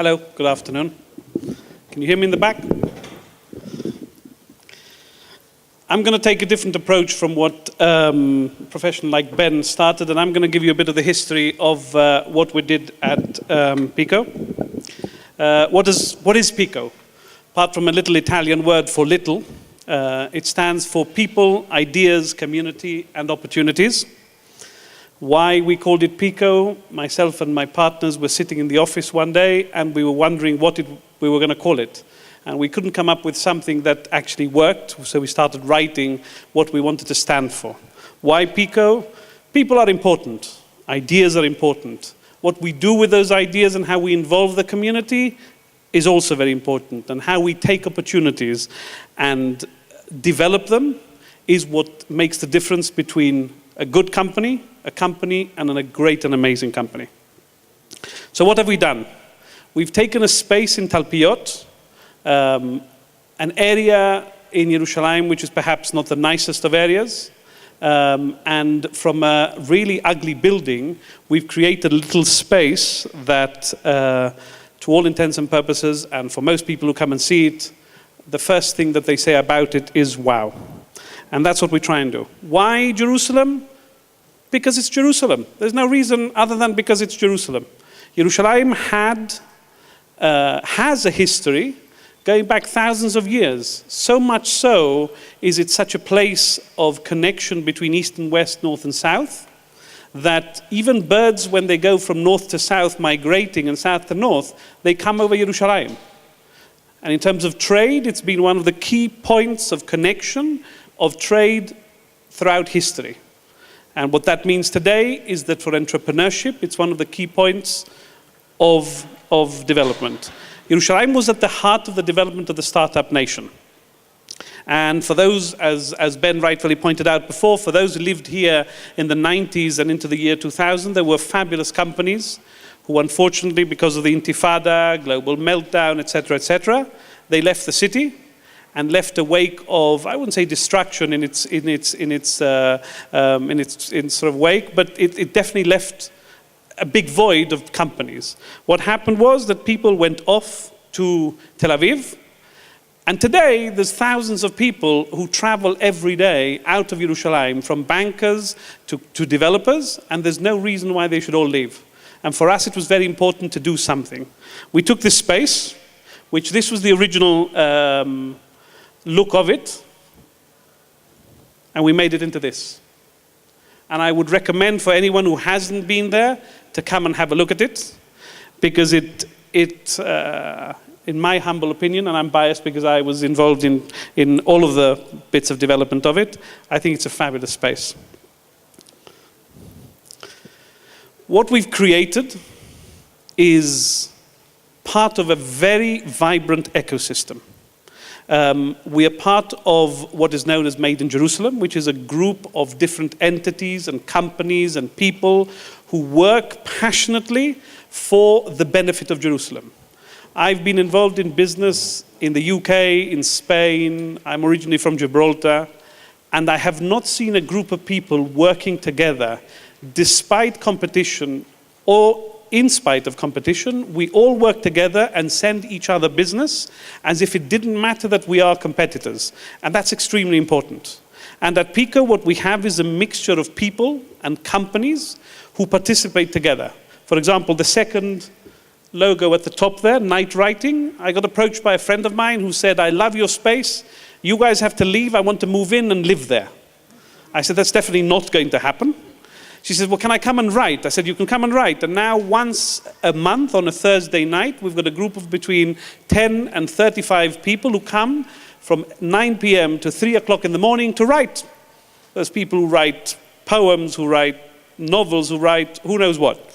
Hello, good afternoon. Can you hear me in the back? I'm going to take a different approach from what a professional like Ben started, and I'm going to give you a bit of the history of what we did at Pico. What is Pico? Apart from a little Italian word for little, it stands for people, ideas, community, and opportunities. Why we called it Pico, myself and my partners were sitting in the office one day and we were wondering what we were going to call it. And we couldn't come up with something that actually worked, so we started writing what we wanted to stand for. Why Pico? People are important. Ideas are important. What we do with those ideas and how we involve the community is also very important. And how we take opportunities and develop them is what makes the difference between a good company, a company, and a great and amazing company. So what have we done? We've taken a space in Talpiot, an area in Yerushalayim which is perhaps not the nicest of areas, and from a really ugly building, we've created a little space that, to all intents and purposes, and for most people who come and see it, the first thing that they say about it is wow. And that's what we try and do. Why Jerusalem? Because it's Jerusalem. There's no reason other than because it's Jerusalem. Yerushalayim has a history going back thousands of years. So much so is it such a place of connection between east and west, north and south, that even birds, when they go from north to south migrating and south to north, they come over Yerushalayim. And in terms of trade, it's been one of the key points of connection of trade throughout history. And what that means today is that for entrepreneurship, it's one of the key points of development. Yerushalayim was at the heart of the development of the startup nation. And for those, as Ben rightfully pointed out before, for those who lived here in the 90s and into the year 2000, there were fabulous companies who unfortunately, because of the Intifada, global meltdown, etc., they left the city and left a wake of, I wouldn't say destruction in its sort of wake, but it definitely left a big void of companies. What happened was that people went off to Tel Aviv, and today there's thousands of people who travel every day out of Yerushalayim, from bankers to developers, and there's no reason why they should all leave. And for us it was very important to do something. We took this space, which this was the original look of it, and we made it into this. And I would recommend for anyone who hasn't been there to come and have a look at it, because it in my humble opinion, and I'm biased because I was involved in all of the bits of development of it, I think it's a fabulous space. What we've created is part of a very vibrant ecosystem. We are part of what is known as Made in Jerusalem, which is a group of different entities and companies and people who work passionately for the benefit of Jerusalem. I've been involved in business in the UK, in Spain. I'm originally from Gibraltar, and I have not seen a group of people working together despite competition or in spite of competition. We all work together and send each other business as if it didn't matter that we are competitors. And that's extremely important. And at Pico, what we have is a mixture of people and companies who participate together. For example, the second logo at the top there, Night Writing, I got approached by a friend of mine who said, I love your space. You guys have to leave. I want to move in and live there. I said, that's definitely not going to happen. She said, well, can I come and write? I said, you can come and write. And now once a month on a Thursday night, we've got a group of between 10 and 35 people who come from 9 p.m. to 3 o'clock in the morning to write. There's people who write poems, who write novels, who write who knows what.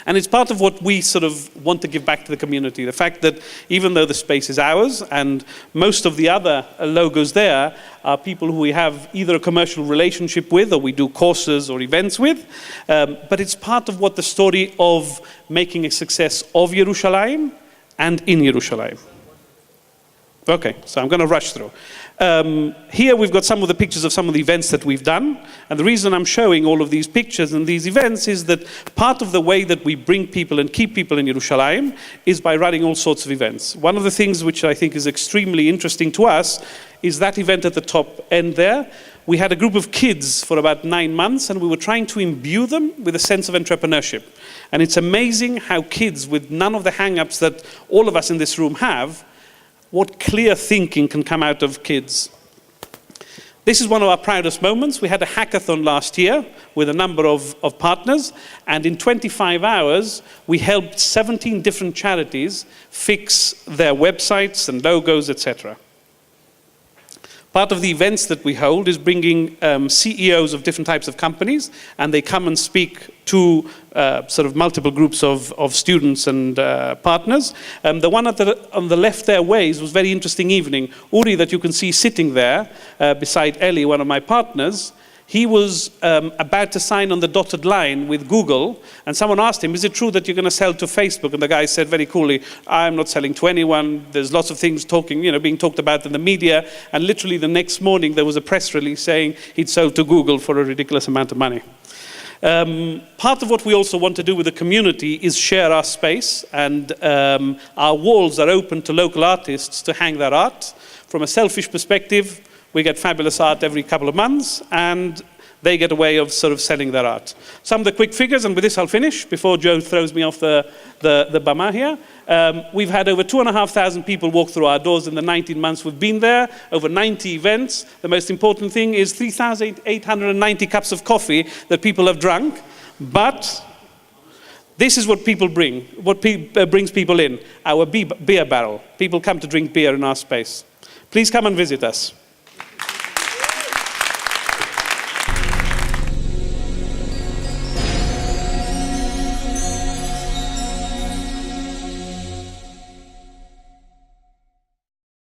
And it's part of what we sort of want to give back to the community. The fact that even though the space is ours, and most of the other logos there are people who we have either a commercial relationship with, or we do courses or events with, but it's part of what the story of making a success of Yerushalayim and in Yerushalayim. Okay, so I'm going to rush through. Here we've got some of the pictures of some of the events that we've done. And the reason I'm showing all of these pictures and these events is that part of the way that we bring people and keep people in Yerushalayim is by running all sorts of events. One of the things which I think is extremely interesting to us is that event at the top end there. We had a group of kids for about 9 months, and we were trying to imbue them with a sense of entrepreneurship. And it's amazing how kids, with none of the hang-ups that all of us in this room have, what clear thinking can come out of kids. This is one of our proudest moments. We had a hackathon last year with a number of partners, and in 25 hours, we helped 17 different charities fix their websites and logos, etc. Part of the events that we hold is bringing CEOs of different types of companies, and they come and speak to sort of multiple groups of students and partners. The one on the left there, Waze, was a very interesting evening. Uri, that you can see sitting there beside Eli, one of my partners, he was about to sign on the dotted line with Google, and someone asked him, is it true that you're going to sell to Facebook? And the guy said very coolly, I'm not selling to anyone. There's lots of things being talked about in the media. And literally the next morning, there was a press release saying he'd sold to Google for a ridiculous amount of money. Part of what we also want to do with the community is share our space, and our walls are open to local artists to hang their art. From a selfish perspective, we get fabulous art every couple of months, and they get a way of sort of selling their art. Some of the quick figures, and with this I'll finish before Joe throws me off the bama here. We've had over 2,500 people walk through our doors in the 19 months we've been there, over 90 events. The most important thing is 3,890 cups of coffee that people have drunk, but this is what people bring, what brings people in, our beer barrel. People come to drink beer in our space. Please come and visit us.